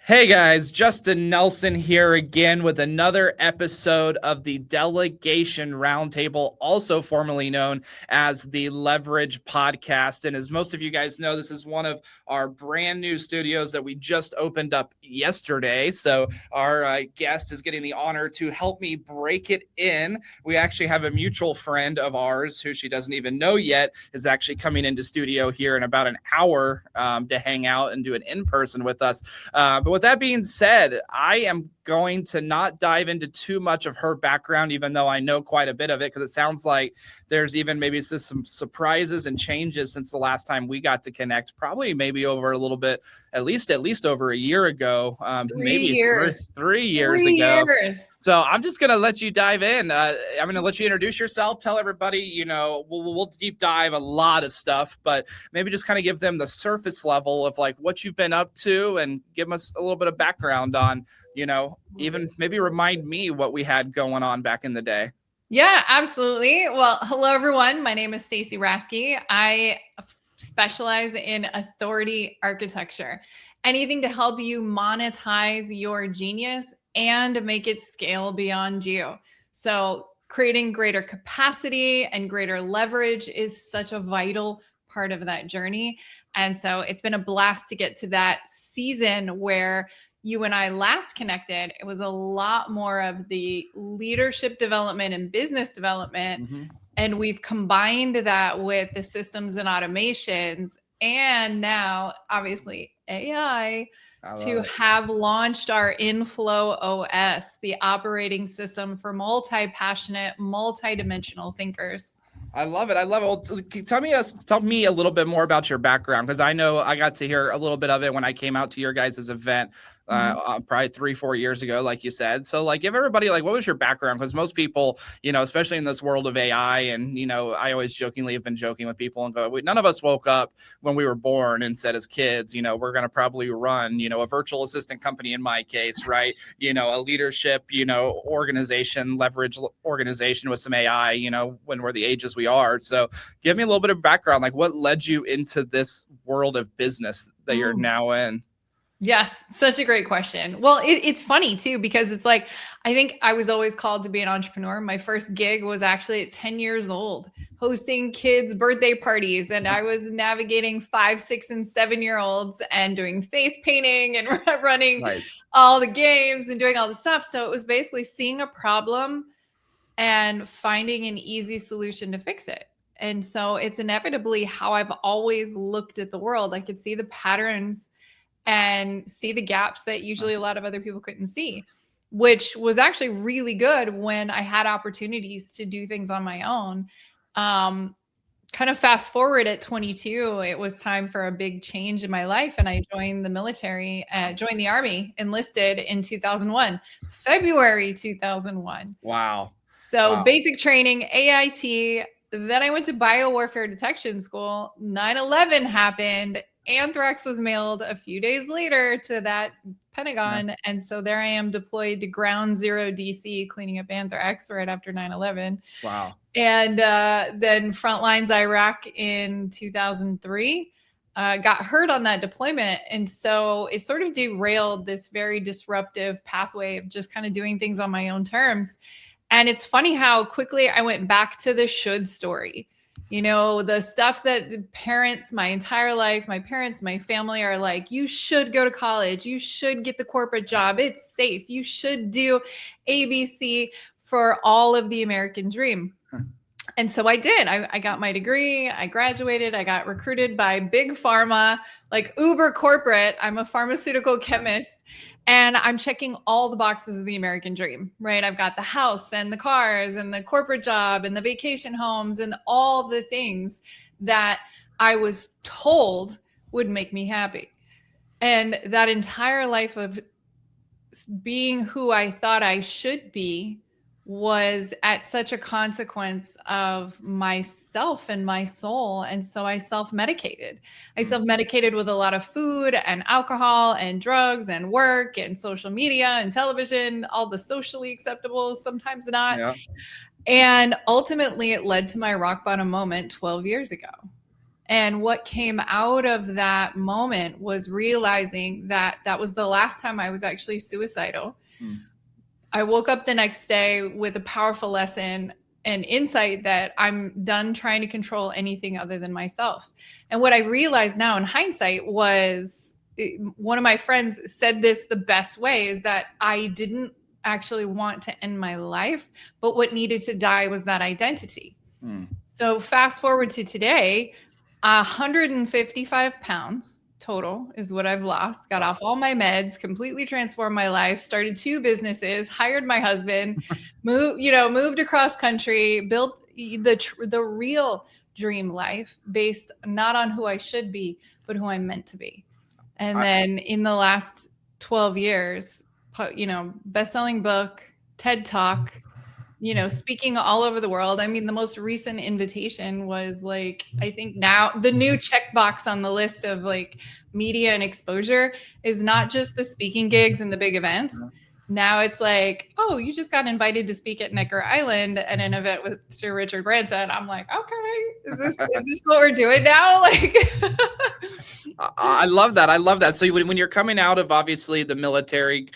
Hey guys, Justin Nelson here again with another episode of the Delegation Roundtable, also formerly known as the Leverage Podcast. And as most of you guys know, this is one of our brand new studios that we just opened up yesterday. So our guest is getting the honor to help me break it in. We actually have a mutual friend of ours who she doesn't even know yet is actually coming into studio here in about an hour to hang out and do an in-person with us. But with that being said, I am going to not dive into too much of her background, even though I know quite a bit of it, because it sounds like there's even maybe some surprises and changes since the last time we got to connect, probably maybe over a little bit, at least over a year ago, maybe 3 years ago. So I'm just going to let you dive in. I'm going to let you introduce yourself, tell everybody, we'll deep dive a lot of stuff, but maybe just kind of give them the surface level of like what you've been up to and give us a little bit of background on, even maybe remind me what we had going on back in the day. Yeah, absolutely. Well, hello, everyone. My name is Stacy Raske. I specialize in authority architecture, anything to help you monetize your genius and make it scale beyond you. So creating greater capacity and greater leverage is such a vital part of that journey. And so it's been a blast to get to that season where you and I last connected. It was a lot more of the leadership development and business development. Mm-hmm. And we've combined that with the systems and automations. And now, obviously, AI to have launched our Inflow OS, the operating system for multi-passionate, multi-dimensional thinkers. I love it. Well, tell me a little bit more about your background, because I know I got to hear a little bit of it when I came out to your guys' event probably 3-4 years ago, like you said. So like give everybody like, what was your background? Because most people, especially in this world of AI, and I always jokingly have been joking with people and go, none of us woke up when we were born and said as kids, we're going to probably run, a virtual assistant company in my case, right? A leadership, organization, leverage organization with some AI, when we're the ages we are. So give me a little bit of background, like what led you into this world of business that you're now in? Yes, such a great question. Well, it's funny too, because it's like, I think I was always called to be an entrepreneur. My first gig was actually at 10 years old, hosting kids' birthday parties. And I was navigating 5, 6, and 7-year-olds and doing face painting and running all the games and doing all the stuff. So it was basically seeing a problem and finding an easy solution to fix it. And so it's inevitably how I've always looked at the world. I could see the patterns and see the gaps that usually a lot of other people couldn't see, which was actually really good when I had opportunities to do things on my own. Kind of fast forward at 22, it was time for a big change in my life. And I joined the military, joined the Army, enlisted in 2001, February 2001. Wow. So basic training, AIT. Then I went to biowarfare detection school. 9/11 happened. Anthrax was mailed a few days later to that Pentagon. Yeah. And so there I am deployed to Ground Zero DC, cleaning up anthrax right after 9/11. Wow. And then Frontlines Iraq in 2003. Got hurt on that deployment. And so it sort of derailed this very disruptive pathway of just kind of doing things on my own terms. And it's funny how quickly I went back to the should story. The stuff that parents, my entire life, my parents, my family are like, you should go to college. You should get the corporate job. It's safe. You should do ABC for all of the American dream. And so I did. I got my degree. I graduated. I got recruited by big pharma, like uber corporate. I'm a pharmaceutical chemist. And I'm checking all the boxes of the American dream, right? I've got the house and the cars and the corporate job and the vacation homes and all the things that I was told would make me happy. And that entire life of being who I thought I should be was at such a consequence of myself and my soul. And so I self-medicated. I self-medicated with a lot of food and alcohol and drugs and work and social media and television, all the socially acceptable, sometimes not. Yeah. And ultimately it led to my rock bottom moment 12 years ago. And what came out of that moment was realizing that that was the last time I was actually suicidal. I woke up the next day with a powerful lesson and insight that I'm done trying to control anything other than myself. And what I realized now in hindsight was one of my friends said this the best way, is that I didn't actually want to end my life, but what needed to die was that identity. So fast forward to today, 155 pounds total is what I've lost. Got off all my meds, completely transformed my life, started 2 businesses, hired my husband, moved across country, built the real dream life based not on who I should be, but who I'm meant to be. And then in the last 12 years, best-selling book, TED Talk, speaking all over the world. I mean, the most recent invitation was like, I think now the new checkbox on the list of like media and exposure is not just the speaking gigs and the big events. Now it's like, oh, you just got invited to speak at Necker Island at an event with Sir Richard Branson. I'm like, okay, is this what we're doing now? Like, I love that. I love that. So when you're coming out of obviously the military,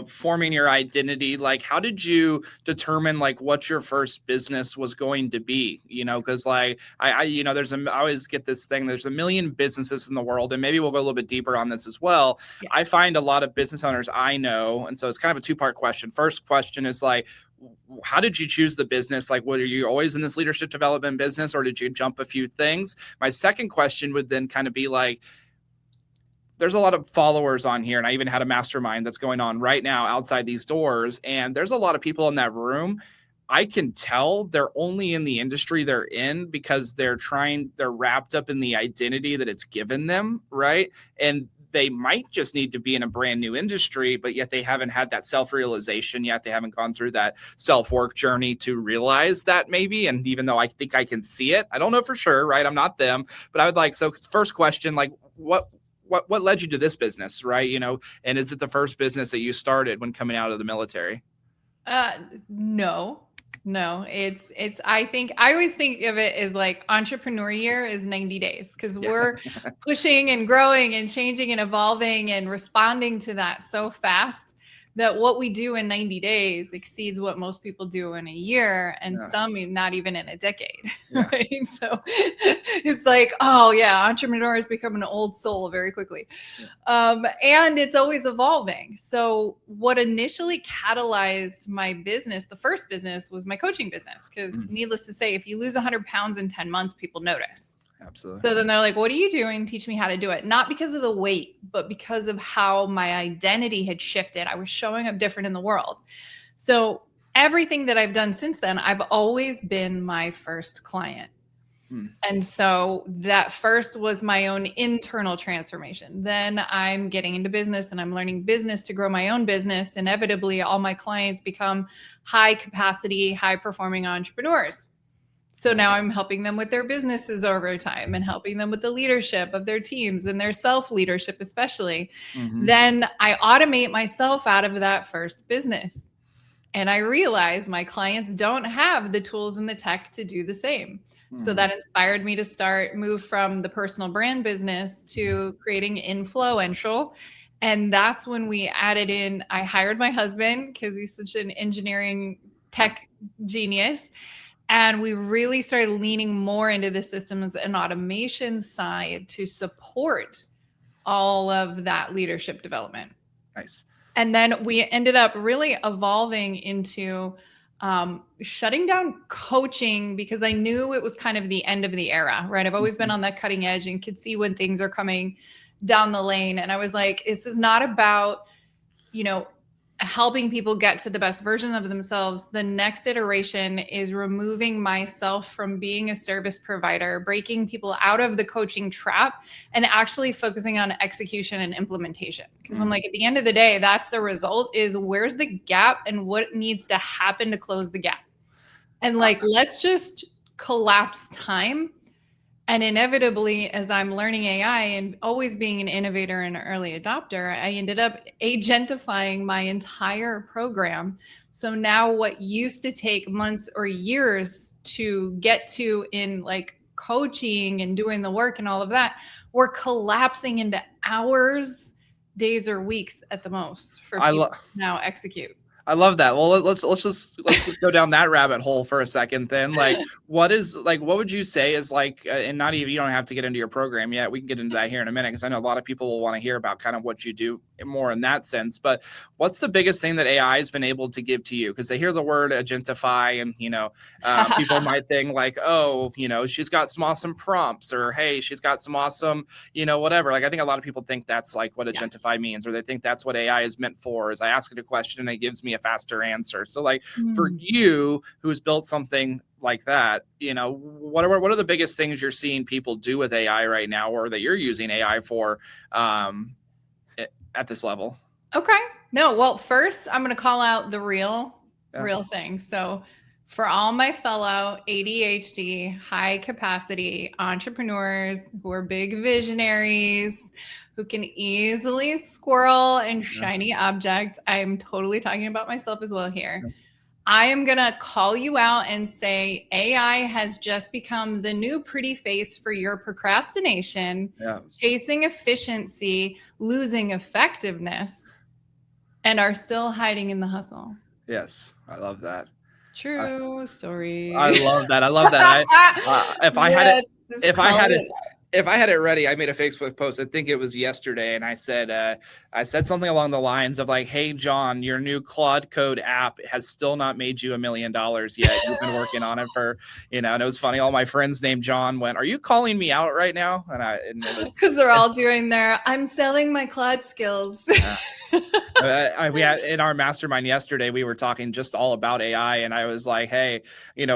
forming your identity, like how did you determine like what your first business was going to be? Because like I always get this thing. There's a million businesses in the world, and maybe we'll go a little bit deeper on this as well. Yeah. I find a lot of business owners I know, and so it's kind of a 2-part question. First question is like, how did you choose the business? Like, were you always in this leadership development business, or did you jump a few things? My second question would then kind of be like, there's a lot of followers on here, and I even had a mastermind that's going on right now outside these doors, and there's a lot of people in that room. I can tell they're only in the industry they're in because they're wrapped up in the identity that it's given them, right? And they might just need to be in a brand new industry, but yet they haven't had that self-realization yet. They haven't gone through that self-work journey to realize that maybe. And even though I think I can see it, I don't know for sure, right? I'm not them, but I would like, so first question, like what led you to this business, right? And is it the first business that you started when coming out of the military? No, it's, I always think of it as like entrepreneur year is 90 days because we're pushing and growing and changing and evolving and responding to that so fast that what we do in 90 days exceeds what most people do in a year, and some not even in a decade. Right? So it's like, oh yeah, entrepreneurs become an old soul very quickly. And it's always evolving. So what initially catalyzed my business, the first business, was my coaching business. Because needless to say, if you lose 100 pounds in 10 months, people notice. Absolutely. So then they're like, what are you doing? Teach me how to do it. Not because of the weight, but because of how my identity had shifted. I was showing up different in the world. So everything that I've done since then, I've always been my first client. And so that first was my own internal transformation. Then I'm getting into business and I'm learning business to grow my own business. Inevitably, all my clients become high capacity, high performing entrepreneurs. So now I'm helping them with their businesses over time and helping them with the leadership of their teams and their self-leadership, especially. Then I automate myself out of that first business. And I realize my clients don't have the tools and the tech to do the same. So that inspired me to move from the personal brand business to creating Influential. And that's when we added in, I hired my husband because he's such an engineering tech genius. And we really started leaning more into the systems and automation side to support all of that leadership development. Nice. And then we ended up really evolving into shutting down coaching because I knew it was kind of the end of the era, right? I've always been on that cutting edge and could see when things are coming down the lane. And I was like, this is not about, helping people get to the best version of themselves. The next iteration is removing myself from being a service provider, breaking people out of the coaching trap, and actually focusing on execution and implementation. Because I'm like, at the end of the day, that's the result, is where's the gap and what needs to happen to close the gap. And like, let's just collapse time. And inevitably, as I'm learning AI and always being an innovator and an early adopter, I ended up agentifying my entire program. So now what used to take months or years to get to in like coaching and doing the work and all of that, we're collapsing into hours, days, or weeks at the most for people to now execute. I love that. Well, let's just go down that rabbit hole for a second then. Like, what would you say is like, and not even, you don't have to get into your program yet. We can get into that here in a minute, because I know a lot of people will want to hear about kind of what you do more in that sense. But what's the biggest thing that AI has been able to give to you? Because they hear the word agentify, and people might think like, oh, she's got some awesome prompts, or hey, she's got some awesome, whatever. Like, I think a lot of people think that's like what agentify means, or they think that's what AI is meant for. Is I ask it a question and it gives me a faster answer. So like for you, who's built something like that, what are the biggest things you're seeing people do with AI right now, or that you're using AI for at this level? Okay. No, well, first I'm going to call out the real thing. So for all my fellow ADHD, high capacity entrepreneurs who are big visionaries, who can easily squirrel and shiny object, I'm totally talking about myself as well here. I am going to call you out and say AI has just become the new pretty face for your procrastination, chasing efficiency, losing effectiveness, and are still hiding in the hustle. Yes, I love that. True story. I love that. If I had it ready, I made a Facebook post. I think it was yesterday, and I said something along the lines of like, "Hey, John, your new Claude Code app has still not made you $1 million yet. You've been working on it for, And it was funny. All my friends named John went, "Are you calling me out right now?" And it was because they're all doing I'm selling my Claude skills. We had in our mastermind yesterday, we were talking just all about AI, and I was like, hey,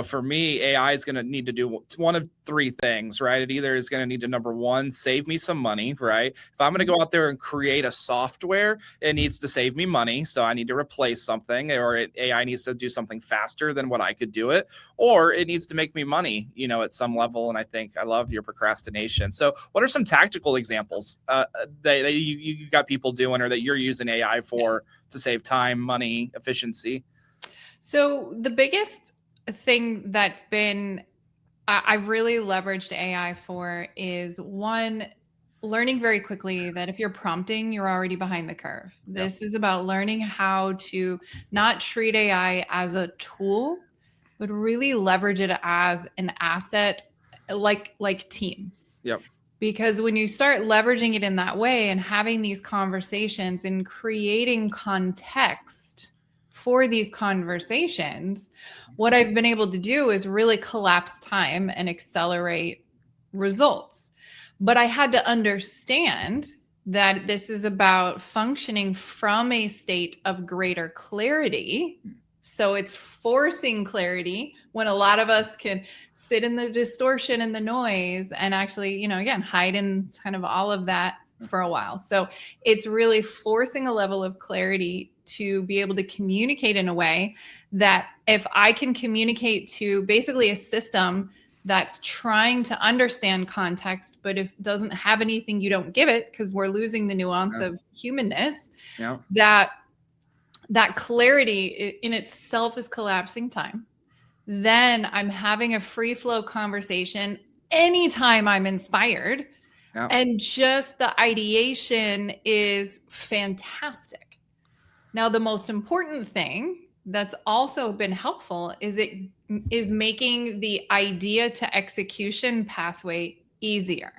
for me, AI is going to need to do one of three things, right? It either is going to need to, number one, save me some money, right? If I'm going to go out there and create a software, it needs to save me money. So I need to replace something, or AI needs to do something faster than what I could do it, or it needs to make me money, at some level. And I think I love your procrastination. So what are some tactical examples that you got people doing, or that you're using AI for to save time, money, efficiency? So the biggest thing that's been I've really leveraged AI for is one, learning very quickly that if you're prompting, you're already behind the curve. This is about learning how to not treat AI as a tool, but really leverage it as an asset, like team. Yep. Because when you start leveraging it in that way and having these conversations and creating context for these conversations, what I've been able to do is really collapse time and accelerate results. But I had to understand that this is about functioning from a state of greater clarity. So it's forcing clarity when a lot of us can sit in the distortion and the noise and actually, again, hide in kind of all of that for a while. So it's really forcing a level of clarity to be able to communicate in a way that if I can communicate to basically a system that's trying to understand context, but if it doesn't have anything, you don't give it, because we're losing the nuance of humanness, that clarity in itself is collapsing time. Then I'm having a free flow conversation anytime I'm inspired. And just the ideation is fantastic. Now, the most important thing that's also been helpful is making the idea to execution pathway easier.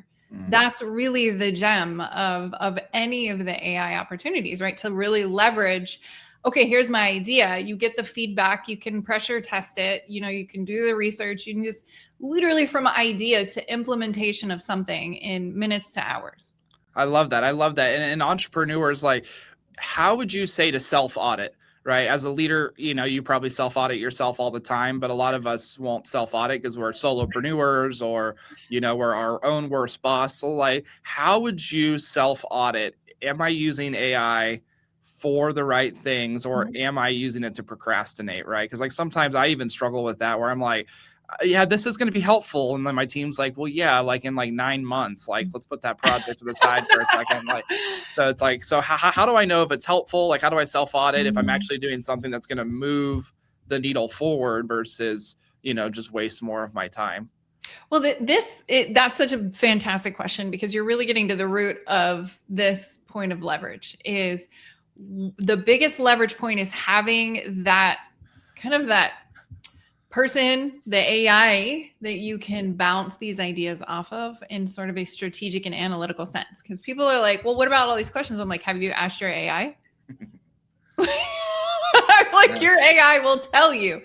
That's really the gem of any of the AI opportunities, right? To really leverage, okay, here's my idea. You get the feedback, you can pressure test it, you can do the research, you can just literally from idea to implementation of something in minutes to hours. I love that. And entrepreneurs, like, how would you say to self-audit, right? As a leader, you probably self-audit yourself all the time, but a lot of us won't self-audit because we're solopreneurs, or, we're our own worst boss. So like, how would you self-audit? Am I using AI for the right things, or am I using it to procrastinate, right? Because like sometimes I even struggle with that, where I'm like, yeah, this is going to be helpful. And then my team's like, well, yeah, like in like 9 months, like, let's put that project to the side for a second. Like, so it's like, so how do I know if it's helpful? Like, how do I self-audit if I'm actually doing something that's going to move the needle forward versus, just waste more of my time? Well, that's such a fantastic question, because you're really getting to the root of this point of leverage. Is the biggest leverage point is having that that person, the AI that you can bounce these ideas off of in sort of a strategic and analytical sense. Because people are like, well, what about all these questions? I'm like, have you asked your AI? Like, your AI will tell you,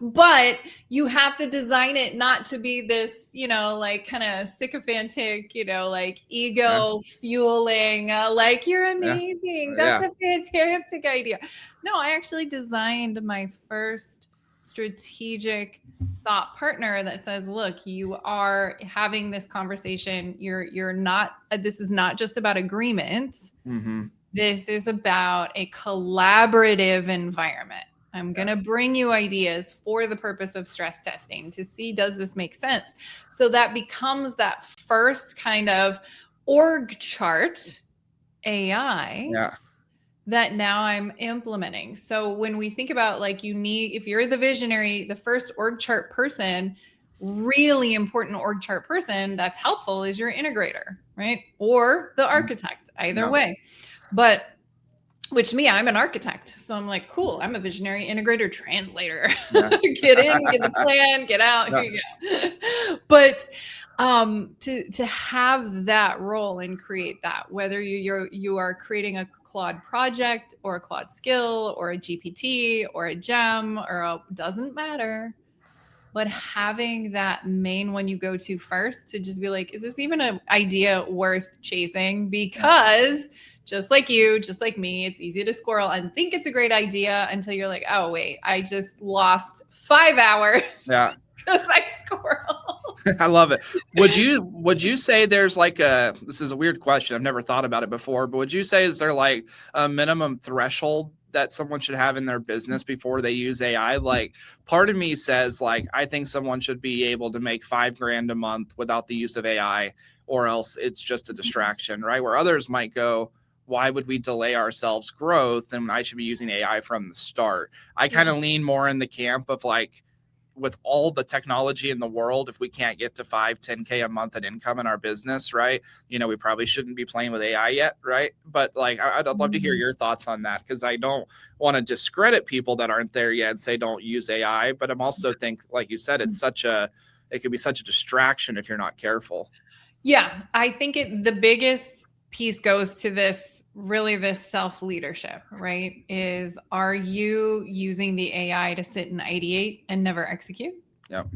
but you have to design it not to be this, like kind of sycophantic, like ego fueling, like, you're amazing. That's a fantastic idea. No, I actually designed my first strategic thought partner that says, look, you are having this conversation. You're not, this is not just about agreement. Mm-hmm. This is about a collaborative environment. I'm going to bring you ideas for the purpose of stress testing to see, does this make sense? So that becomes that first kind of org chart AI that now I'm implementing. So when we think about, like, if you're the visionary, the first org chart person, really important org chart person that's helpful is your integrator, right? Or the architect, either way. But I'm an architect. So I'm like, cool, I'm a visionary integrator translator. Get in, get the plan, get out, here you go. But to have that role and create that, whether you are creating a Claude project or a Claude skill or a GPT or a gem doesn't matter. But having that main one you go to first to just be like, is this even an idea worth chasing? Because just like you, just like me, it's easy to squirrel and think it's a great idea until you're like, oh, wait, I just lost 5 hours because I squirrel. I love it. Would you say there's like this is a weird question, I've never thought about it before, but would you say, is there like a minimum threshold that someone should have in their business before they use AI? Like, part of me says, like, I think someone should be able to make $5,000 a month without the use of AI, or else it's just a distraction, right? Where others might go, why would we delay ourselves growth? And I should be using AI from the start. I kind of lean more in the camp of, like, with all the technology in the world, if we can't get to 5-10K a month in income in our business, right? We probably shouldn't be playing with AI yet, right? But like, I'd love to hear your thoughts on that, because I don't want to discredit people that aren't there yet and say don't use AI. But I'm also think, like you said, it could be such a distraction if you're not careful. Yeah, I think the biggest piece goes to this self-leadership, right? Are you using the AI to sit and ideate and never execute? Yep.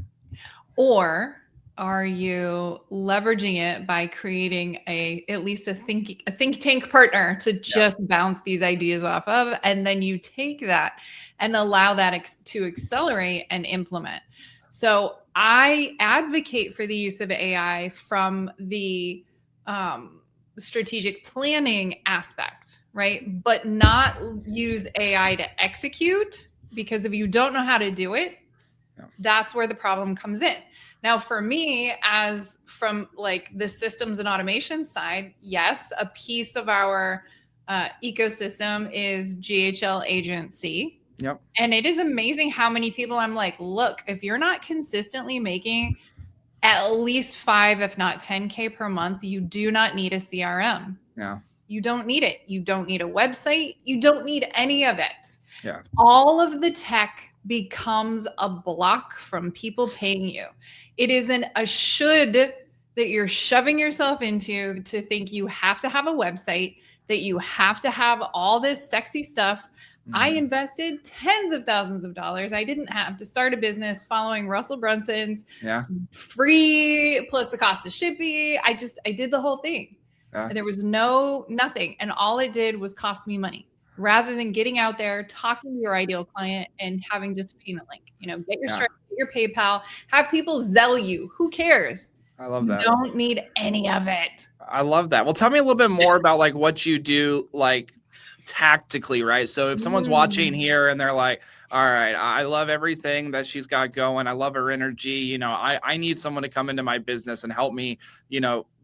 Or are you leveraging it by creating at least a think tank partner to just bounce these ideas off of, and then you take that and allow that to accelerate and implement? So I advocate for the use of AI from the strategic planning aspect, right? But not use AI to execute, because if you don't know how to do it, that's where the problem comes in. Now, for me, as from like the systems and automation side, yes, a piece of our ecosystem is GHL agency. Yep. And it is amazing how many people I'm like, look, if you're not consistently making at least 5, if not 10K per month, you do not need a CRM. Yeah. You don't need it. You don't need a website. You don't need any of it. Yeah. All of the tech becomes a block from people paying you. It isn't a should that you're shoving yourself into to think you have to have a website, that you have to have all this sexy stuff. I invested tens of thousands of dollars. I didn't have to start a business following Russell Brunson's free plus the cost of shipping. I did the whole thing. And there was nothing. And all it did was cost me money, rather than getting out there, talking to your ideal client and having just a payment link. Get your Stripe, get your PayPal, have people Zelle you. Who cares? I love that. You don't need any of it. I love that. Well, tell me a little bit more about like what you do, like tactically, right? So if someone's watching here and they're like, all right, I love everything that she's got going, I love her energy, I need someone to come into my business and help me,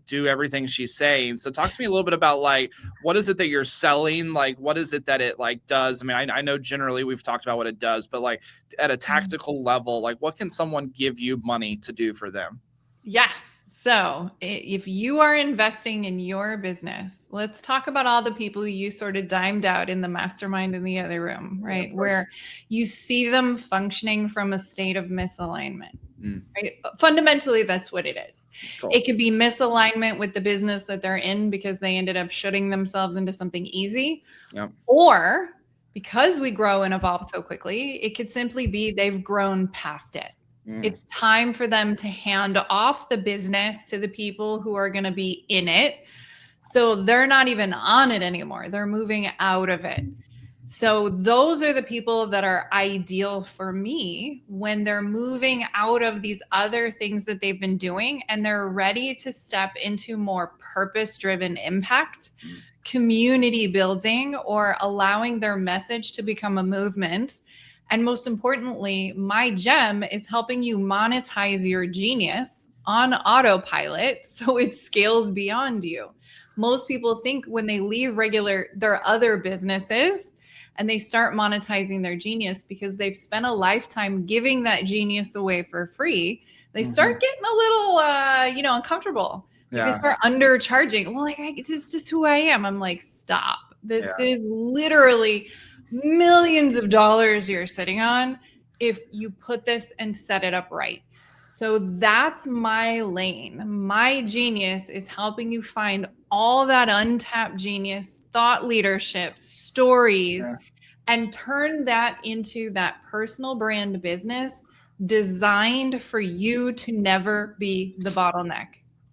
do everything she's saying. So talk to me a little bit about like, what is it that you're selling? Like, what is it that it like does? I mean, I know generally we've talked about what it does, but like at a tactical level, like what can someone give you money to do for them? Yes. So if you are investing in your business, let's talk about all the people you sort of dimed out in the mastermind in the other room, Yeah, of right? course. Where you see them functioning from a state of misalignment. Mm, Right? Fundamentally, that's what it is. cool. It could be misalignment with the business that they're in because they ended up shutting themselves into something easy, Yep. or because we grow and evolve so quickly, it could simply be they've grown past it. Mm, It's time for them to hand off the business to the people who are going to be in it. So they're not even on it anymore. They're moving out of it. So those are the people that are ideal for me when they're moving out of these other things that they've been doing and they're ready to step into more purpose-driven impact, community building, or allowing their message to become a movement. And most importantly, my gem is helping you monetize your genius on autopilot so it scales beyond you. Most people think when they leave their other businesses and they start monetizing their genius because they've spent a lifetime giving that genius away for free, they start getting a little uncomfortable. Like they Yeah. start undercharging. Well, this is just who I am. I'm like, stop. This Yeah. is literally millions of dollars you're sitting on if you put this and set it up right. So that's my lane. My genius is helping you find all that untapped genius, thought leadership, stories, Yeah. and turn that into that personal brand business designed for you to never be the bottleneck.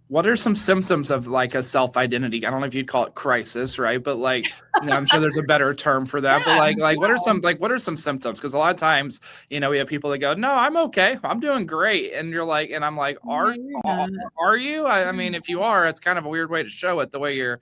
What are some symptoms of like a self-identity? I don't know if you'd call it crisis, right? But like, I'm sure there's a better term for that. But Yeah. what are some symptoms? Because a lot of times, we have people that go, "No, I'm okay. I'm doing great," and you're like, and I'm like, No, you're are, not. are you? I mean, if you are, it's kind of a weird way to show it, the way you're,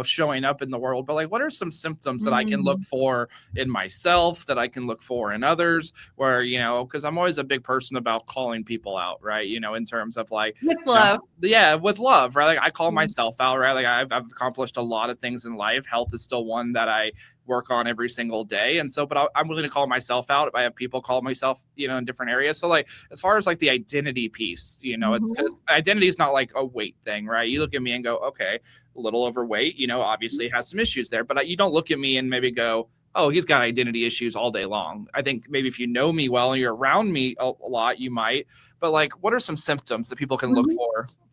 showing up in the world. But like, what are some symptoms that I can look for in myself, that I can look for in others, where because I'm always a big person about calling people out, right? In terms of like, With love. yeah, with love, right? Like I call myself out, right? Like I've accomplished a lot of things in life. Health is still one that I work on every single day. And so, but I'm willing to call myself out if I have people call myself, in different areas. So like, as far as like the identity piece, it's because identity is not like a weight thing, right? You look at me and go, okay, a little overweight, obviously has some issues there, but you don't look at me and maybe go, oh, he's got identity issues all day long. I think maybe if you know me well and you're around me a lot, you might. But like, what are some symptoms that people can look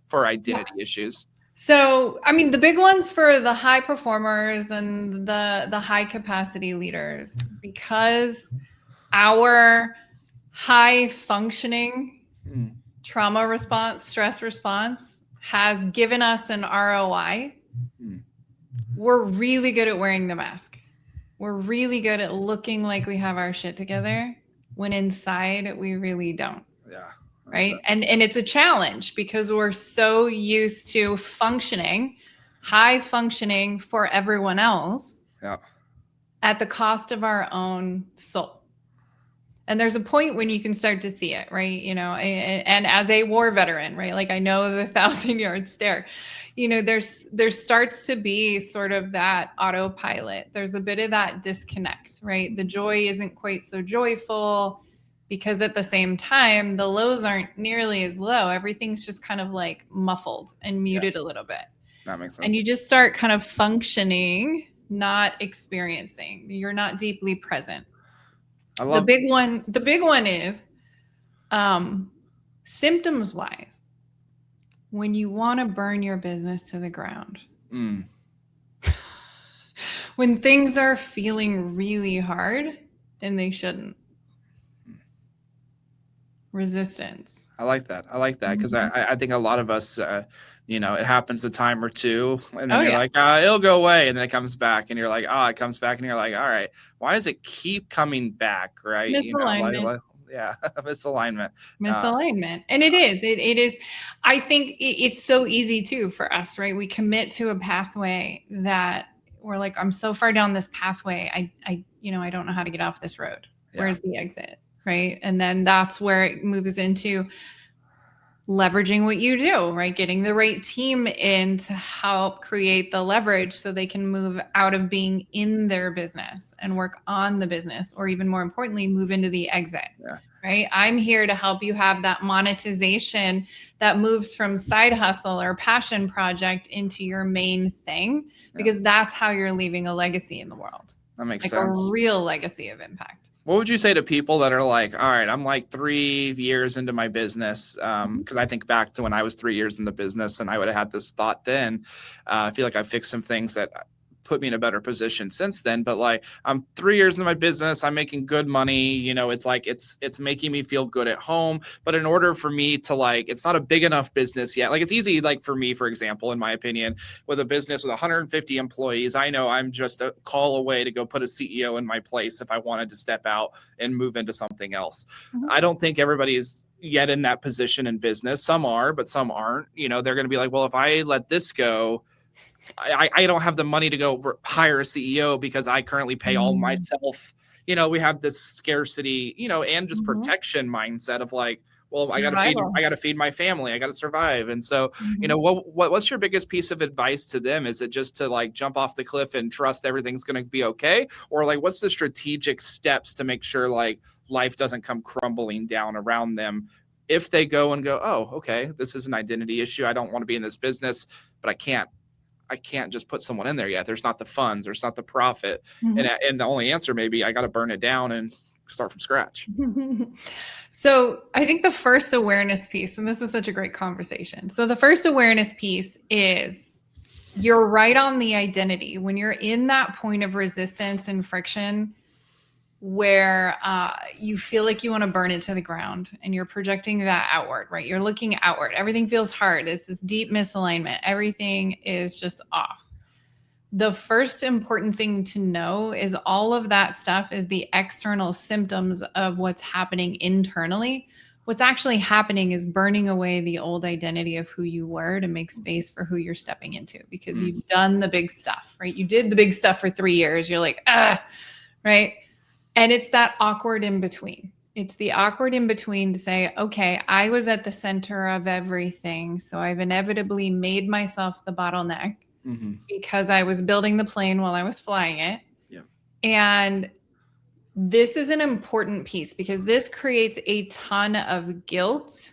for identity issues? So, I mean, the big ones for the high performers and the high capacity leaders, because our high functioning trauma response, stress response has given us an ROI. We're really good at wearing the mask. We're really good at looking like we have our shit together when inside we really don't. Yeah. Right. And it's a challenge because we're so used to functioning, high functioning for everyone else at the cost of our own soul. And there's a point when you can start to see it, right? And as a war veteran, right? Like I know the 1,000-yard stare, there starts to be sort of that autopilot. There's a bit of that disconnect, right? The joy isn't quite so joyful, because at the same time, the lows aren't nearly as low. Everything's just kind of like muffled and muted a little bit. That makes sense. And you just start kind of functioning, not experiencing. You're not deeply present. The big one is symptoms wise, when you want to burn your business to the ground. When things are feeling really hard and they shouldn't. Resistance. I like that because I think a lot of us, it happens a time or two, and then you're like, it'll go away, and then it comes back, and you're like, it comes back, and you're like, all right, why does it keep coming back, right? Misalignment. Misalignment. And it is. I think it's so easy too for us, right? We commit to a pathway that we're like, I'm so far down this pathway, I don't know how to get off this road. Where's the exit? Right. And then that's where it moves into, leveraging what you do, right? Getting the right team in to help create the leverage so they can move out of being in their business and work on the business, or even more importantly, move into the exit. Yeah. Right? I'm here to help you have that monetization that moves from side hustle or passion project into your main thing, because that's how you're leaving a legacy in the world. That makes like sense. a real legacy of impact. What would you say to people that are like, all right, I'm like 3 years into my business? Because I think back to when I was 3 years in the business and I would have had this thought then. I feel like I fixed some things that put me in a better position since then. But like, I'm 3 years into my business, I'm making good money. You know, it's like it's making me feel good at home. But in order for me to like, it's not a big enough business yet. Like it's easy, like for me, for example, in my opinion, with a business with 150 employees, I know I'm just a call away to go put a CEO in my place if I wanted to step out and move into something else. I don't think everybody's yet in that position in business. Some are, but some aren't. You know, they're going to be like, well, if I let this go, I don't have the money to go hire a CEO because I currently pay all myself. You know, we have this scarcity, you know, and just protection mindset of like, well, Survival. I got to feed my family. I got to survive. And so, you know, what's your biggest piece of advice to them? Is it just to like jump off the cliff and trust everything's going to be okay? Or like, what's the strategic steps to make sure like life doesn't come crumbling down around them if they go and go, oh, okay, this is an identity issue. I don't want to be in this business, but I can't just put someone in there yet. There's not the funds, there's not the profit. And the only answer maybe I got to burn it down and start from scratch. So I think the first awareness piece, and this is such a great conversation. So the first awareness piece is you're right on the identity. When you're in that point of resistance and friction where you feel like you want to burn it to the ground and you're projecting that outward, right? You're looking outward. Everything feels hard. It's this deep misalignment. Everything is just off. The first important thing to know is all of that stuff is the external symptoms of what's happening internally. What's actually happening is burning away the old identity of who you were to make space for who you're stepping into, because you've done the big stuff, right? You did the big stuff for 3 years. You're like, right? And it's that awkward in between. It's the awkward in between to say, okay, I was at the center of everything. So I've inevitably made myself the bottleneck because I was building the plane while I was flying it. Yeah. And this is an important piece because this creates a ton of guilt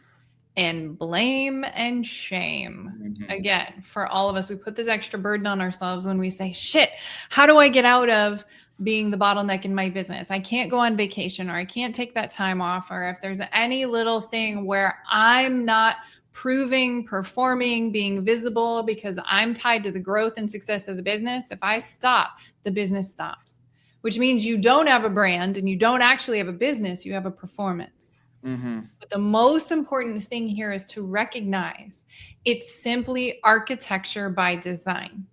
and blame and shame. Again, for all of us, we put this extra burden on ourselves when we say, shit, how do I get out of being the bottleneck in my business? I can't go on vacation, or I can't take that time off, or if there's any little thing where I'm not proving, performing, being visible because I'm tied to the growth and success of the business, if I stop, the business stops, which means you don't have a brand and you don't actually have a business, you have a performance. But the most important thing here is to recognize it's simply architecture by design.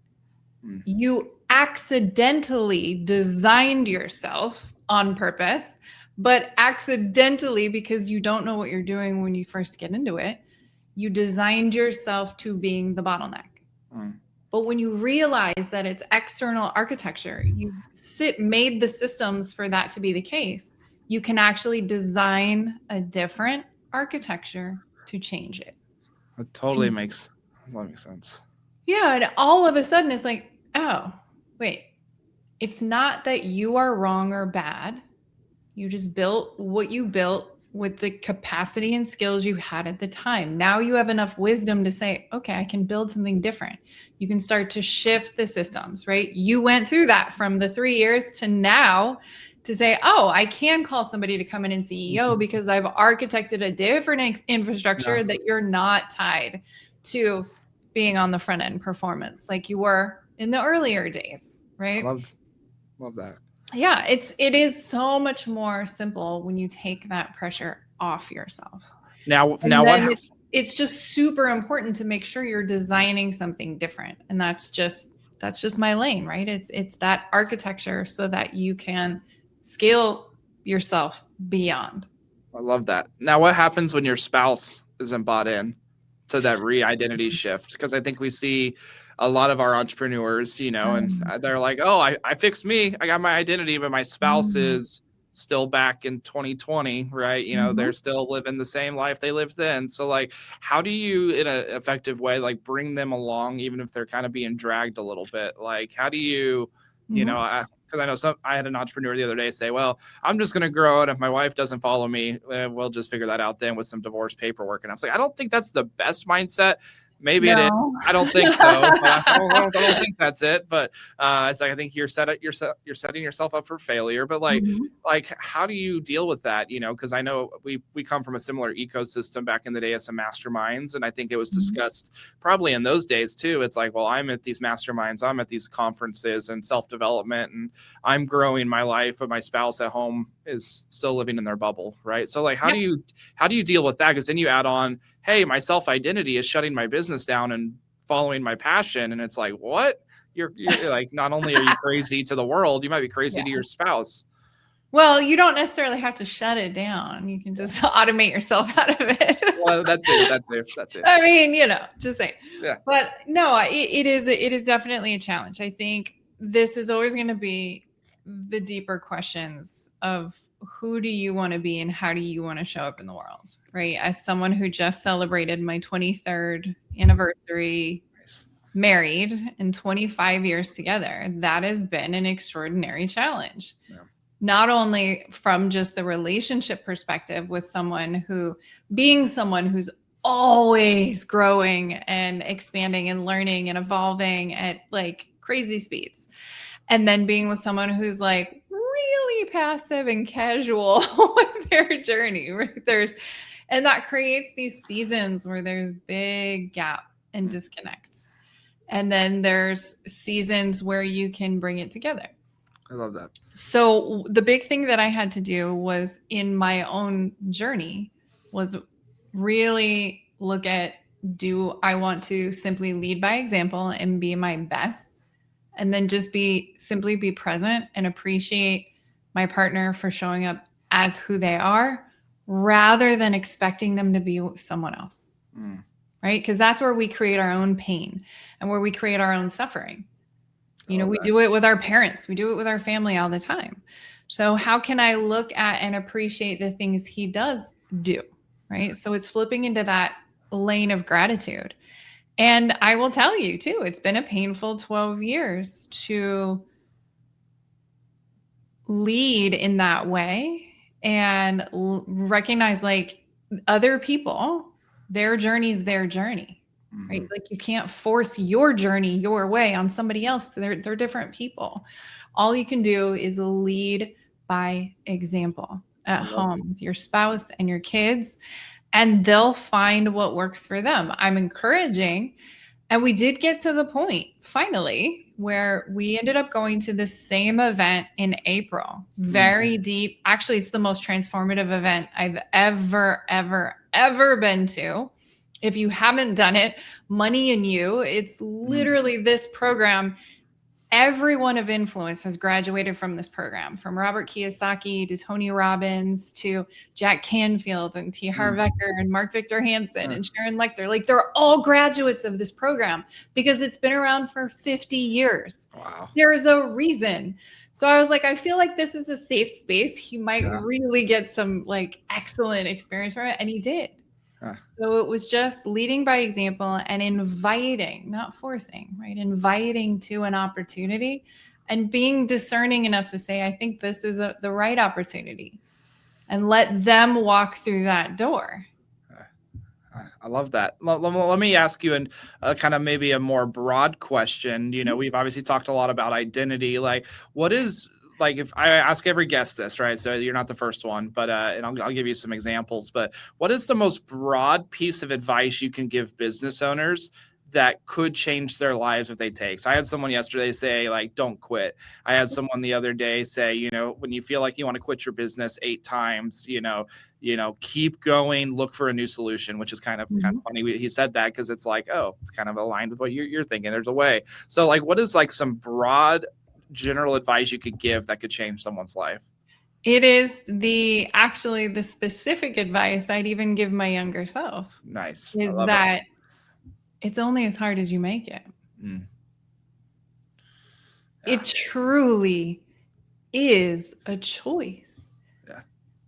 You accidentally designed yourself on purpose, but accidentally, because you don't know what you're doing when you first get into it, you designed yourself to being the bottleneck. But when you realize that it's external architecture, you made the systems for that to be the case, you can actually design a different architecture to change it. That totally makes sense. Yeah. And all of a sudden it's like, oh, wait, it's not that you are wrong or bad. You just built what you built with the capacity and skills you had at the time. Now you have enough wisdom to say, okay, I can build something different. You can start to shift the systems, right? You went through that from the 3 years to now to say, oh, I can call somebody to come in and CEO because I've architected a different infrastructure that you're not tied to being on the front end performance like you were in the earlier days, right? I love that. Yeah, it is so much more simple when you take that pressure off yourself. Now it's just super important to make sure you're designing something different. And that's just my lane, right? It's that architecture so that you can scale yourself beyond. I love that. Now, what happens when your spouse isn't bought in to that re-identity shift? Because I think we see a lot of our entrepreneurs, you know, and they're like, oh, I fixed me. I got my identity, but my spouse is still back in 2020, right? They're still living the same life they lived then. So like, how do you, in an effective way, like bring them along, even if they're kind of being dragged a little bit? Like, how do you, because I know I had an entrepreneur the other day say, well, I'm just going to grow it. If my wife doesn't follow me, we'll just figure that out then with some divorce paperwork. And I was like, I don't think that's the best mindset. Maybe it is. I don't think so, but I don't think that's it. But it's like, I think you're setting yourself up for failure. But like, how do you deal with that? Because I know we come from a similar ecosystem back in the day as some masterminds, and I think it was discussed probably in those days too. It's like, well, I'm at these masterminds, I'm at these conferences and self-development, and I'm growing my life, but my spouse at home is still living in their bubble, right? So like, how do you deal with that? Because then you add on, hey, my self-identity is shutting my business down and following my passion. And it's like, what? You're like, not only are you crazy to the world, you might be crazy to your spouse. Well, you don't necessarily have to shut it down. You can just automate yourself out of it. Well, that's it. I mean, just saying. Yeah. But no, it is definitely a challenge. I think this is always going to be the deeper questions of who do you want to be and how do you want to show up in the world, right? As someone who just celebrated my 23rd anniversary, married, and 25 years together, that has been an extraordinary challenge. Yeah. Not only from just the relationship perspective with someone who's always growing and expanding and learning and evolving at like crazy speeds. And then being with someone who's like really passive and casual with their journey, right? And that creates these seasons where there's big gap and disconnect. And then there's seasons where you can bring it together. I love that. So the big thing that I had to do was in my own journey was really look at, do I want to simply lead by example and be my best? And then just simply be present and appreciate my partner for showing up as who they are rather than expecting them to be someone else. Right? Because that's where we create our own pain and where we create our own suffering. We do it with our parents. We do it with our family all the time. So how can I look at and appreciate the things he does do? Right? So it's flipping into that lane of gratitude. And I will tell you too, it's been a painful 12 years to lead in that way and recognize like other people, their journey is their journey, right? Like you can't force your journey your way on somebody else. They're different people. All you can do is lead by example at home with your spouse and your kids, and they'll find what works for them. I'm encouraging. And we did get to the point finally where we ended up going to the same event in April. Very deep. Actually, it's the most transformative event I've ever been to. If you haven't done it, Money and You, it's literally this program. Everyone of influence has graduated from this program, from Robert Kiyosaki to Tony Robbins to Jack Canfield and T. Harv Eker and Mark Victor Hansen and Sharon Lechter. Like they're all graduates of this program because it's been around for 50 years. Wow. There is a reason. So I was like, I feel like this is a safe space. He might really get some like excellent experience from it. And he did. So it was just leading by example and inviting, not forcing, right? Inviting to an opportunity and being discerning enough to say, I think this is the right opportunity, and let them walk through that door. I love that. Let me ask you kind of maybe a more broad question. We've obviously talked a lot about identity. Like, what is, like, if I ask every guest this, right? So you're not the first one, but and I'll give you some examples. But what is the most broad piece of advice you can give business owners that could change their lives if they take? So I had someone yesterday say, like, don't quit. I had someone the other day say, when you feel like you want to quit your business 8 times, keep going, look for a new solution, which is kind of funny. He said that because it's like, oh, it's kind of aligned with what you're thinking. There's a way. So like, what is like some broad general advice you could give that could change someone's life? It is the specific advice I'd even give my younger self. Nice. Is that it's only as hard as you make it. Yeah. It truly is a choice.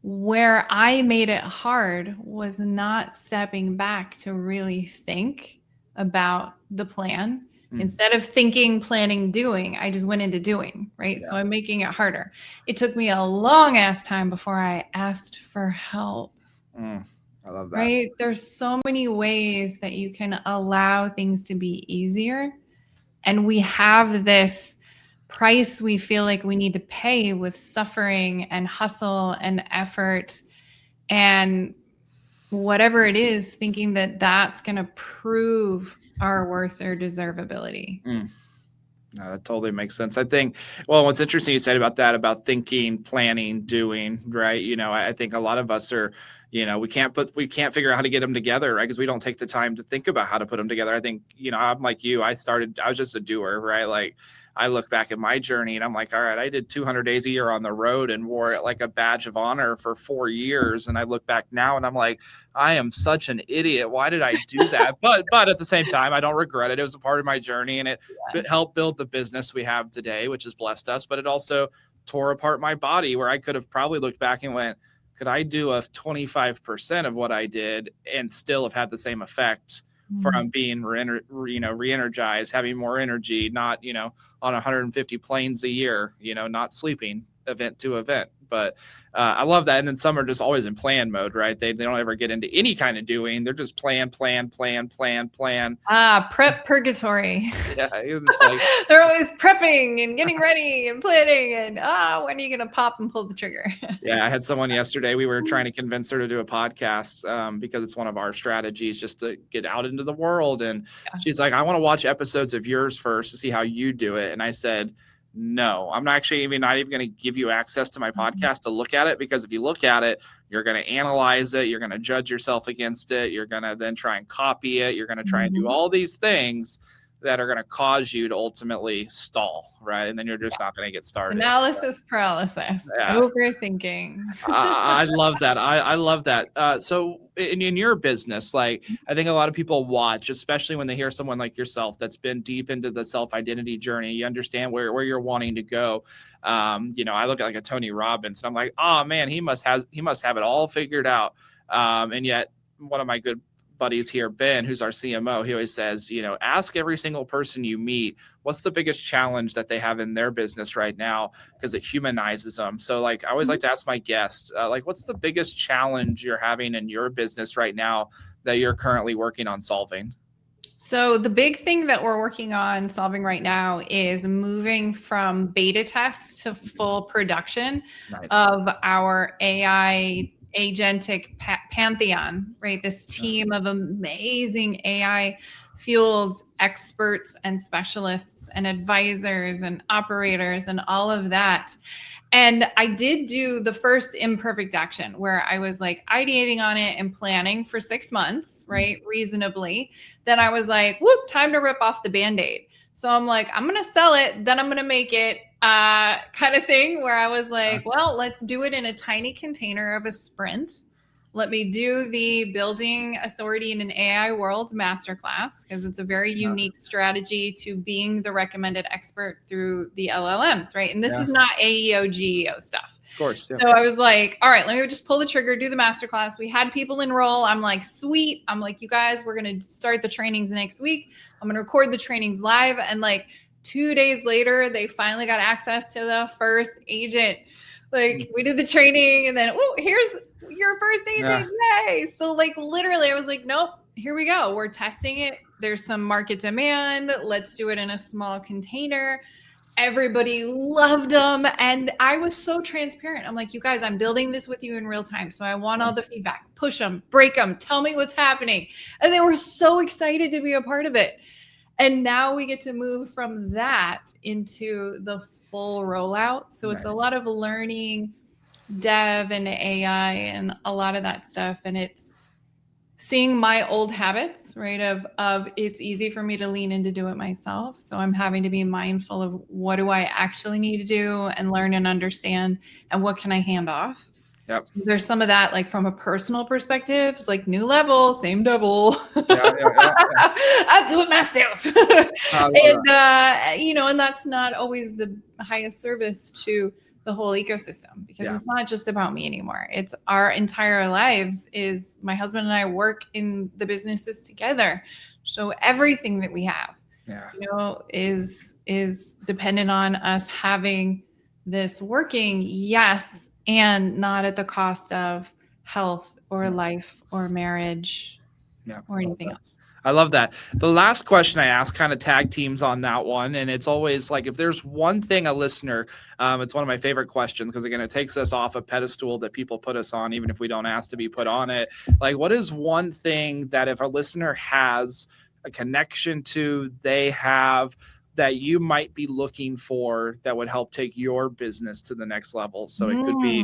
Where I made it hard was not stepping back to really think about the plan. Instead of thinking, planning, doing, I just went into doing, right? Yeah. So I'm making it harder. It took me a long ass time before I asked for help. I love that. Right? There's so many ways that you can allow things to be easier. And we have this price we feel like we need to pay with suffering and hustle and effort and whatever it is, thinking that that's going to prove our worth or deservability. No, that totally makes sense. I think, well, what's interesting you said about that, about thinking, planning, doing, right? I think a lot of us are, we can't figure out how to get them together, right? Because we don't take the time to think about how to put them together. I think, I'm like you, I was just a doer, right? Like I look back at my journey and I'm like, all right, I did 200 days a year on the road and wore it like a badge of honor for 4 years. And I look back now and I'm like, I am such an idiot. Why did I do that? But at the same time, I don't regret it. It was a part of my journey and it helped build the business we have today, which has blessed us. But it also tore apart my body, where I could have probably looked back and went, could I do a 25% of what I did and still have had the same effect from being re-energized, having more energy, not, on 150 planes a year, not sleeping event to event. But I love that. And then some are just always in plan mode, right? They don't ever get into any kind of doing. They're just plan. Prep purgatory. Yeah, it's like they're always prepping and getting ready and planning and when are you gonna pop and pull the trigger? Yeah, I had someone yesterday. We were trying to convince her to do a podcast because it's one of our strategies just to get out into the world. And she's like, I want to watch episodes of yours first to see how you do it. And I said, no, I'm not even going to give you access to my podcast to look at it, because if you look at it, you're going to analyze it. You're going to judge yourself against it. You're going to then try and copy it. You're going to try and do all these things that are going to cause you to ultimately stall, right? And then you're just not going to get started. Analysis paralysis, overthinking. I love that. I love that. So in your business, like I think a lot of people watch, especially when they hear someone like yourself that's been deep into the self-identity journey. You understand where you're wanting to go. I look at like a Tony Robbins and I'm like, oh man, he must have it all figured out. And yet one of my good buddies here, Ben, who's our CMO, he always says, ask every single person you meet, what's the biggest challenge that they have in their business right now? Because it humanizes them. So like, I always like to ask my guests, what's the biggest challenge you're having in your business right now that you're currently working on solving? So the big thing that we're working on solving right now is moving from beta test to full production of our AI agentic pantheon, right? This team of amazing AI fueled experts and specialists and advisors and operators and all of that. And I did do the first imperfect action where I was like ideating on it and planning for 6 months, right? Reasonably. Then I was like, whoop, time to rip off the Band-Aid. So I'm like, I'm going to sell it, then I'm going to make it kind of thing, where I was like, well, let's do it in a tiny container of a sprint. Let me do the building authority in an AI world masterclass, because it's a very unique strategy to being the recommended expert through the LLMs, right? And this is not AEO, GEO stuff. Of course. Yeah. So I was like, all right, let me just pull the trigger, do the masterclass. We had people enroll. I'm like, sweet. I'm like, you guys, we're going to start the trainings next week. I'm going to record the trainings live. And like 2 days later, they finally got access to the first agent. Like we did the training and then, oh, here's your first agent. Yay. So like literally I was like, nope, here we go. We're testing it. There's some market demand. Let's do it in a small container. Everybody loved them. And I was so transparent. I'm like, you guys, I'm building this with you in real time. So I want all the feedback, push them, break them, tell me what's happening. And they were so excited to be a part of it. And now we get to move from that into the full rollout. So it's a lot of learning, dev and AI and a lot of that stuff. And it's seeing my old habits, right? Of it's easy for me to lean in to do it myself. So I'm having to be mindful of what do I actually need to do and learn and understand, and what can I hand off? Yep. So there's some of that, like from a personal perspective, it's like new level, same devil. I'll do it myself. And, and that's not always the highest service to the whole ecosystem, because Yeah. it's not just about me anymore. It's our entire lives. Is my husband and I work in the businesses together. So everything that we have, Yeah. is dependent on us having this working, yes, and not at the cost of health or life or marriage Yeah. or anything else. I love that. The last question I ask kind of tag teams on that one. And it's always like, if there's one thing a listener, it's one of my favorite questions, because again, it takes us off a pedestal that people put us on, even if we don't ask to be put on it. Like, what is one thing that if a listener has a connection to, they have, that you might be looking for that would help take your business to the next level? So it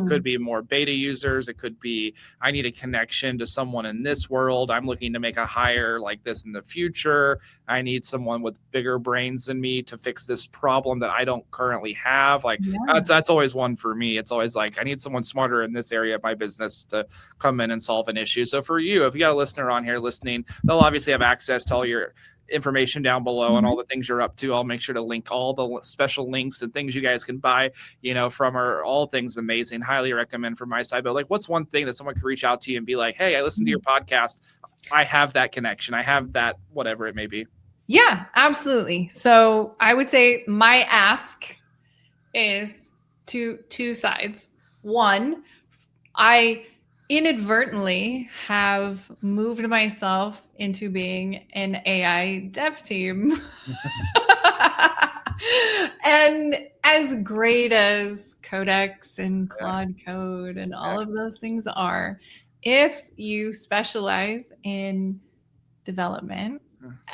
could be more beta users. It could be, I need a connection to someone in this world. I'm looking to make a hire like this in the future. I need someone with bigger brains than me to fix this problem that I don't currently have. Like, that's always one for me. It's always like, I need someone smarter in this area of my business to come in and solve an issue. So for you, if you got a listener on here listening, they'll obviously have access to all your information down below and all the things you're up to. I'll make sure to link all the special links and things you guys can buy, from her. All things amazing. Highly recommend from my side. But like, what's one thing that someone could reach out to you and be like, hey, I listened to your podcast. I have that connection. I have that, whatever it may be. Yeah, absolutely. So I would say my ask is two sides. One, I inadvertently have moved myself into being an AI dev team. And as great as Codex and Claude Code and all of those things are, if you specialize in development,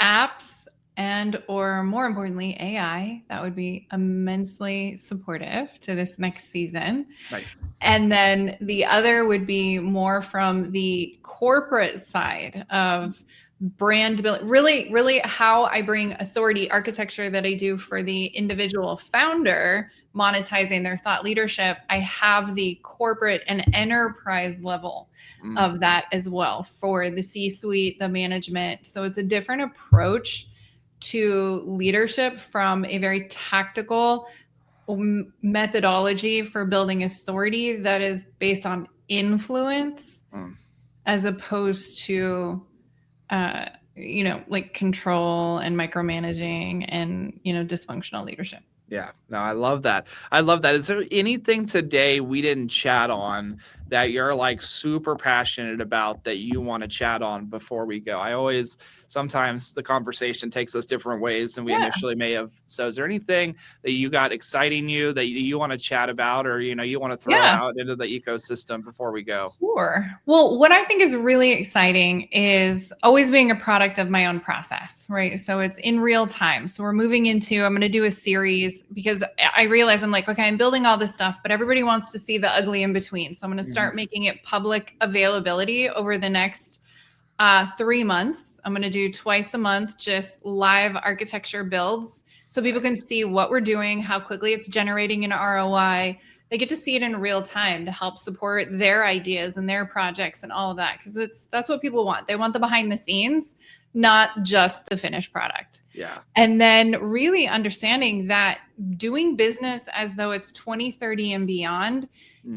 apps, and or more importantly, AI, that would be immensely supportive to this next season. Nice. And then the other would be more from the corporate side of brand building, really how I bring authority architecture that I do for the individual founder, monetizing their thought leadership. I have the corporate and enterprise level of that as well for the C-suite, the management. So it's a different approach to leadership from a very tactical methodology for building authority that is based on influence as opposed to like control and micromanaging and dysfunctional leadership. Yeah, no, I love that. I love that. Is there anything today we didn't chat on that you're like super passionate about that you want to chat on before we go? Sometimes the conversation takes us different ways than we initially may have. So is there anything that you got exciting you that you want to chat about, or, you want to throw out into the ecosystem before we go? Sure. Well, what I think is really exciting is always being a product of my own process, right? So it's in real time. So I'm going to do a series because I realize I'm like, okay, I'm building all this stuff, but everybody wants to see the ugly in between. So I'm going to start making it public availability over the next 3 months. I'm going to do twice a month, just live architecture builds. So people can see what we're doing, how quickly it's generating an ROI. They get to see it in real time to help support their ideas and their projects and all of that. Because that's what people want. They want the behind the scenes, not just the finished product. Yeah. And then really understanding that doing business as though it's 2030 and beyond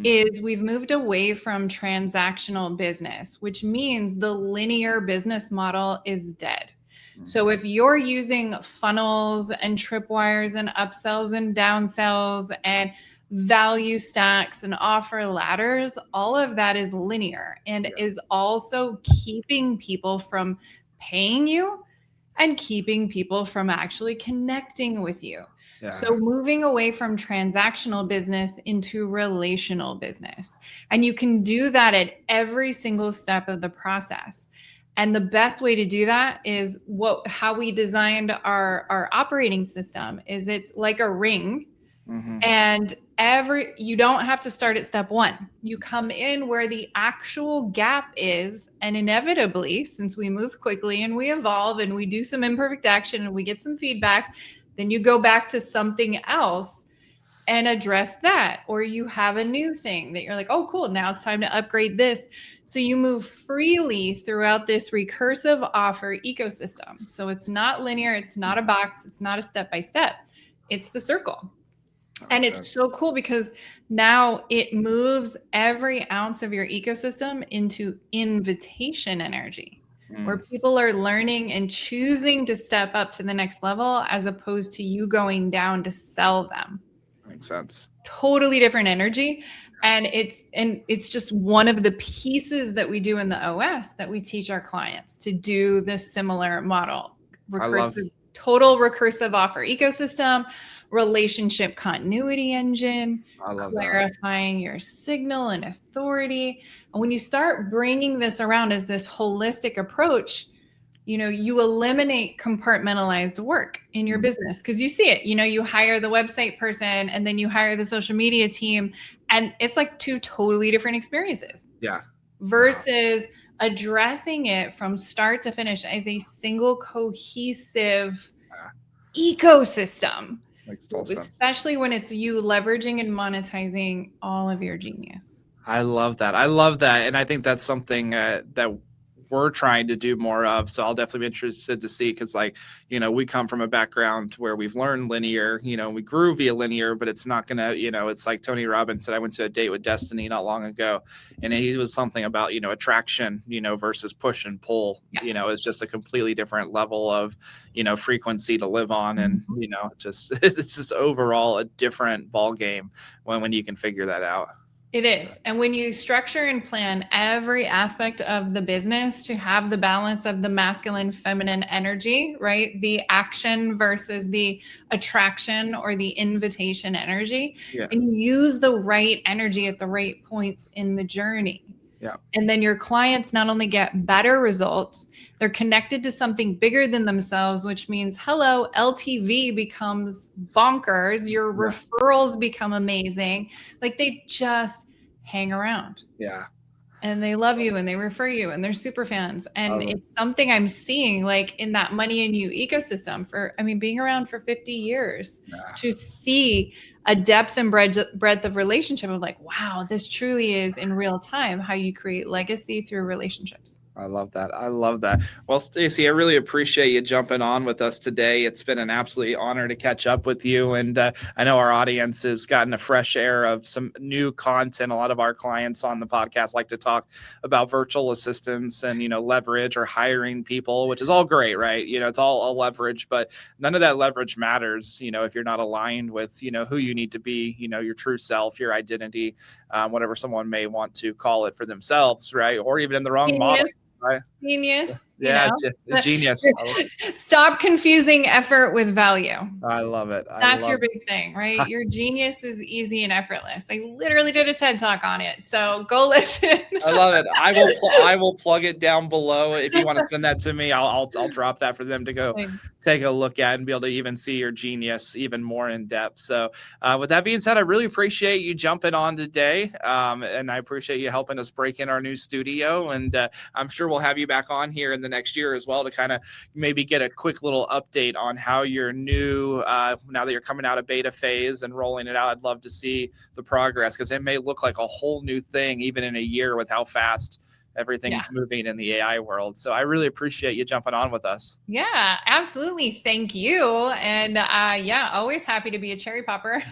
is we've moved away from transactional business, which means the linear business model is dead. So if you're using funnels and tripwires and upsells and downsells and value stacks and offer ladders, all of that is linear and is also keeping people from paying you and keeping people from actually connecting with you. Yeah. So moving away from transactional business into relational business. And you can do that at every single step of the process. And the best way to do that is how we designed our operating system is it's like a ring. And you don't have to start at step one. You come in where the actual gap is, and inevitably, since we move quickly and we evolve and we do some imperfect action and we get some feedback, then you go back to something else and address that. Or you have a new thing that you're like, oh, cool, now it's time to upgrade this. So you move freely throughout this recursive offer ecosystem. So it's not linear, it's not a box, it's not a step-by-step, it's the circle. That And makes it's sense. so cool because now it moves every ounce of your ecosystem into invitation energy, where Mm, people are learning and choosing to step up to the next level as opposed to you going down to sell them. makes sense. Totally different energy. And it's just one of the pieces that we do in the OS that we teach our clients to do this similar model. I love Total recursive offer ecosystem, relationship continuity engine, I love that. clarifying your signal and authority. And when you start bringing this around as this holistic approach, you eliminate compartmentalized work in your Mm, business because you see it. You hire the website person and then you hire the social media team, and it's like two totally different experiences yeah. Wow. versus addressing it from start to finish as a single cohesive Yeah. ecosystem, Makes total sense. especially when it's you leveraging and monetizing all of your genius. I love that. I love that. And I think that's something that we're trying to do more of. So I'll definitely be interested to see because, like, we come from a background where we've learned linear, we grew via linear, but it's not going to, it's like Tony Robbins said. I went to a date with Destiny not long ago, and he was something about, attraction, versus push and pull, Yeah. It's just a completely different level of, frequency to live on. And, Mhm. just, it's just overall a different ball game when you can figure that out. It is. And when you structure and plan every aspect of the business to have the balance of the masculine, feminine energy, right? The action versus the attraction or the invitation energy, Yeah. and you use the right energy at the right points in the journey. Yeah. And then your clients not only get better results, they're connected to something bigger than themselves, which means, hello, LTV becomes bonkers. Your Yeah. referrals become amazing. Like they just hang around Yeah. and they love you and they refer you and they're super fans. I And love, it's something I'm seeing like in that money and you ecosystem being around for 50 years yeah. to see a depth and breadth of relationship of like, wow, this truly is in real time how you create legacy through relationships. I love that. I love that. Well, Stacy, I really appreciate you jumping on with us today. It's been an absolute honor to catch up with you. And I know our audience has gotten a fresh air of some new content. A lot of our clients on the podcast like to talk about virtual assistants and, leverage or hiring people, which is all great, right? It's all a leverage, but none of that leverage matters, if you're not aligned with, who you need to be, your true self, your identity, whatever someone may want to call it for themselves, right? Or even in the wrong model. Genius. Right. Genius. Yeah, genius. Stop confusing effort with value. I love it. I That's your love big thing, right? Your genius is easy and effortless. I literally did a TED talk on it. So go listen. I love it. I will plug it down below. If you want to send that to me, I'll drop that for them to go take a look at and be able to even see your genius even more in depth. So with that being said, I really appreciate you jumping on today. And I appreciate you helping us break in our new studio. And I'm sure we'll have you back on here in the next year as well to kind of maybe get a quick little update on how your new, now that you're coming out of beta phase and rolling it out. I'd love to see the progress because it may look like a whole new thing even in a year with how fast everything's moving in the AI world. So I really appreciate you jumping on with us. Yeah, absolutely. Thank you. And always happy to be a cherry popper.